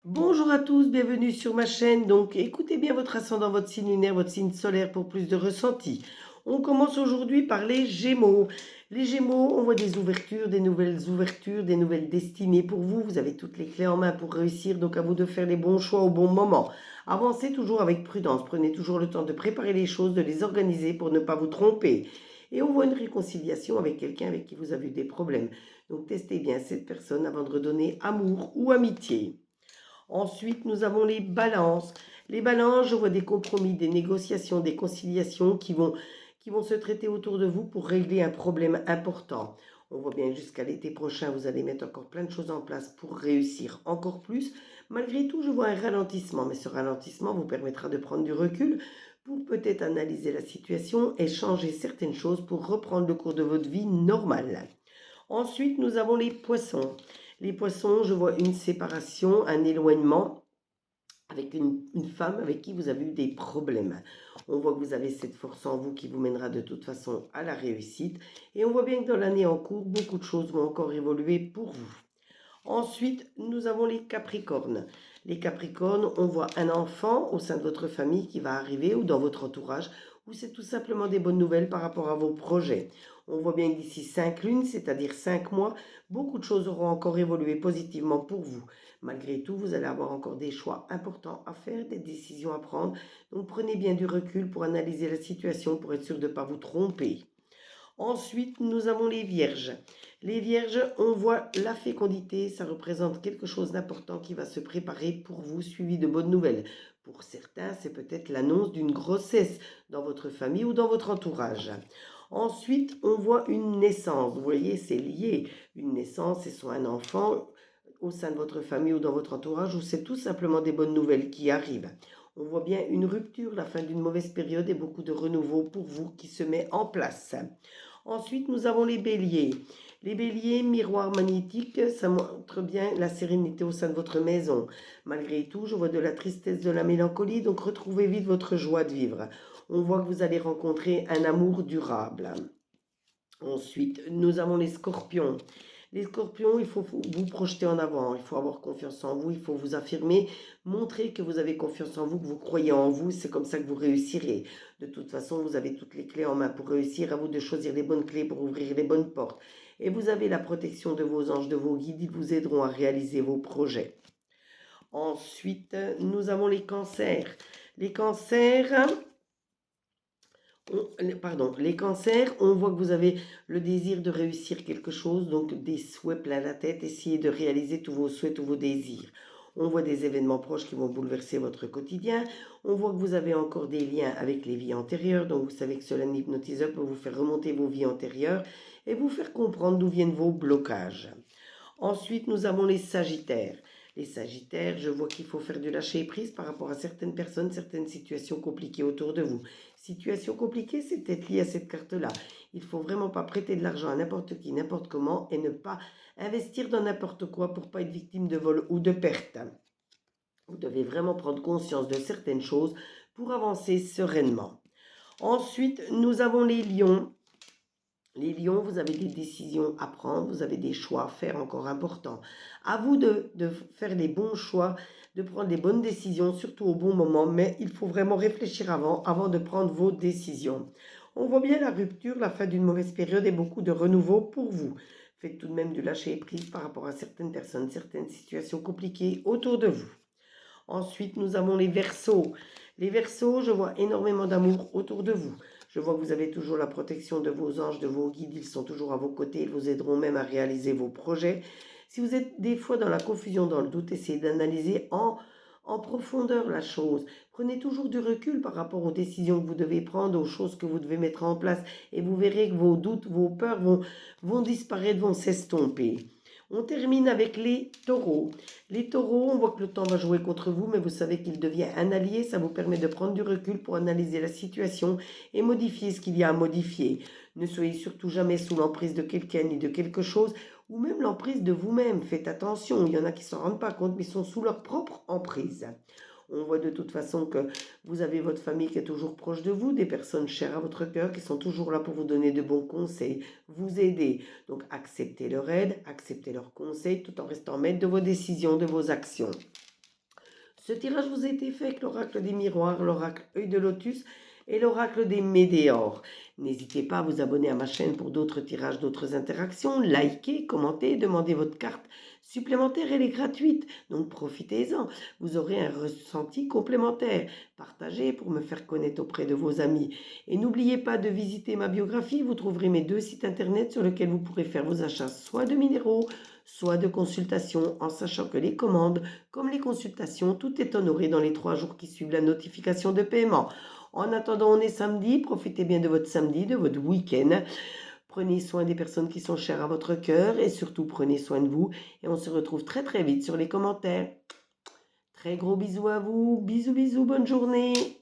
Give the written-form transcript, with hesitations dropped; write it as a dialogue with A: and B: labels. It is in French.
A: Bonjour à tous, bienvenue sur ma chaîne. Donc écoutez bien votre ascendant, votre signe lunaire, votre signe solaire pour plus de ressenti. On commence aujourd'hui par les Gémeaux. Les Gémeaux, on voit des ouvertures, des nouvelles destinées pour vous. Vous avez toutes les clés en main pour réussir, donc à vous de faire les bons choix au bon moment. Avancez toujours avec prudence, prenez toujours le temps de préparer les choses, de les organiser pour ne pas vous tromper. Et on voit une réconciliation avec quelqu'un avec qui vous avez eu des problèmes. Donc testez bien cette personne avant de redonner amour ou amitié. Ensuite, nous avons les balances. Les balances, je vois des compromis, des négociations, des conciliations qui vont se traiter autour de vous pour régler un problème important. On voit bien que jusqu'à l'été prochain, vous allez mettre encore plein de choses en place pour réussir encore plus. Malgré tout, je vois un ralentissement, mais ce ralentissement vous permettra de prendre du recul pour peut-être analyser la situation et changer certaines choses pour reprendre le cours de votre vie normale. Ensuite, nous avons les poissons. Les poissons, je vois une séparation, un éloignement avec une femme avec qui vous avez eu des problèmes. On voit que vous avez cette force en vous qui vous mènera de toute façon à la réussite. Et on voit bien que dans l'année en cours, beaucoup de choses vont encore évoluer pour vous. Ensuite, nous avons les Capricornes. Les Capricornes, on voit un enfant au sein de votre famille qui va arriver ou dans votre entourage, ou c'est tout simplement des bonnes nouvelles par rapport à vos projets. On voit bien que d'ici 5 lunes, c'est-à-dire 5 mois, beaucoup de choses auront encore évolué positivement pour vous. Malgré tout, vous allez avoir encore des choix importants à faire, des décisions à prendre. Donc prenez bien du recul pour analyser la situation, pour être sûr de ne pas vous tromper. Ensuite, nous avons les vierges. Les vierges, on voit la fécondité, ça représente quelque chose d'important qui va se préparer pour vous, suivi de bonnes nouvelles. Pour certains, c'est peut-être l'annonce d'une grossesse dans votre famille ou dans votre entourage. Ensuite, on voit une naissance. Vous voyez, c'est lié. Une naissance, c'est soit un enfant au sein de votre famille ou dans votre entourage, ou c'est tout simplement des bonnes nouvelles qui arrivent. On voit bien une rupture, la fin d'une mauvaise période et beaucoup de renouveau pour vous qui se met en place. Ensuite, nous avons les béliers. Les béliers, miroir magnétique, ça montre bien la sérénité au sein de votre maison. Malgré tout, je vois de la tristesse, de la mélancolie, donc retrouvez vite votre joie de vivre. On voit que vous allez rencontrer un amour durable. Ensuite, nous avons les scorpions. Les scorpions, il faut vous projeter en avant, il faut avoir confiance en vous, il faut vous affirmer, montrer que vous avez confiance en vous, que vous croyez en vous, c'est comme ça que vous réussirez. De toute façon, vous avez toutes les clés en main pour réussir, à vous de choisir les bonnes clés pour ouvrir les bonnes portes. Et vous avez la protection de vos anges, de vos guides, ils vous aideront à réaliser vos projets. Ensuite, nous avons les cancers. Les cancers, les cancers, on voit que vous avez le désir de réussir quelque chose, donc des souhaits plein la tête, essayez de réaliser tous vos souhaits, tous vos désirs. On voit des événements proches qui vont bouleverser votre quotidien. On voit que vous avez encore des liens avec les vies antérieures, donc vous savez que cela hypnotiseur peut vous faire remonter vos vies antérieures et vous faire comprendre d'où viennent vos blocages. Ensuite, nous avons les Sagittaires. Les Sagittaires, je vois qu'il faut faire du lâcher-prise par rapport à certaines personnes, certaines situations compliquées autour de vous. Situation compliquée, c'est peut-être lié à cette carte-là. Il ne faut vraiment pas prêter de l'argent à n'importe qui, n'importe comment et ne pas investir dans n'importe quoi pour ne pas être victime de vol ou de perte. Vous devez vraiment prendre conscience de certaines choses pour avancer sereinement. Ensuite, nous avons les lions. Les lions, vous avez des décisions à prendre, vous avez des choix à faire encore importants. À vous de faire les bons choix, de prendre les bonnes décisions, surtout au bon moment, mais il faut vraiment réfléchir avant de prendre vos décisions. On voit bien la rupture, la fin d'une mauvaise période et beaucoup de renouveau pour vous. Faites tout de même du lâcher prise par rapport à certaines personnes, certaines situations compliquées autour de vous. Ensuite, nous avons les Verseaux. Les Verseaux, je vois énormément d'amour autour de vous. Je vois que vous avez toujours la protection de vos anges, de vos guides. Ils sont toujours à vos côtés. Ils vous aideront même à réaliser vos projets. Si vous êtes des fois dans la confusion, dans le doute, essayez d'analyser en profondeur la chose. Prenez toujours du recul par rapport aux décisions que vous devez prendre, aux choses que vous devez mettre en place. Et vous verrez que vos doutes, vos peurs vont disparaître, vont s'estomper. On termine avec les taureaux. Les taureaux, on voit que le temps va jouer contre vous, mais vous savez qu'il devient un allié. Ça vous permet de prendre du recul pour analyser la situation et modifier ce qu'il y a à modifier. Ne soyez surtout jamais sous l'emprise de quelqu'un ni de quelque chose, ou même l'emprise de vous-même. Faites attention, il y en a qui ne s'en rendent pas compte, mais sont sous leur propre emprise. On voit de toute façon que vous avez votre famille qui est toujours proche de vous, des personnes chères à votre cœur qui sont toujours là pour vous donner de bons conseils, vous aider. Donc acceptez leur aide, acceptez leurs conseils tout en restant maître de vos décisions, de vos actions. Ce tirage vous a été fait avec l'oracle des miroirs, l'oracle œil de lotus et l'oracle des météores. N'hésitez pas à vous abonner à ma chaîne pour d'autres tirages, d'autres interactions. Likez, commentez, demandez votre carte supplémentaire, elle est gratuite, donc profitez-en. Vous aurez un ressenti complémentaire. Partagez pour me faire connaître auprès de vos amis. Et n'oubliez pas de visiter ma biographie, vous trouverez mes 2 sites internet sur lesquels vous pourrez faire vos achats soit de minéraux, soit de consultations, en sachant que les commandes, comme les consultations, tout est honoré dans les 3 jours qui suivent la notification de paiement. En attendant, on est samedi, profitez bien de votre samedi, de votre week-end. Prenez soin des personnes qui sont chères à votre cœur et surtout prenez soin de vous. Et on se retrouve très très vite sur les commentaires. Très gros bisous à vous, bisous bisous, bonne journée.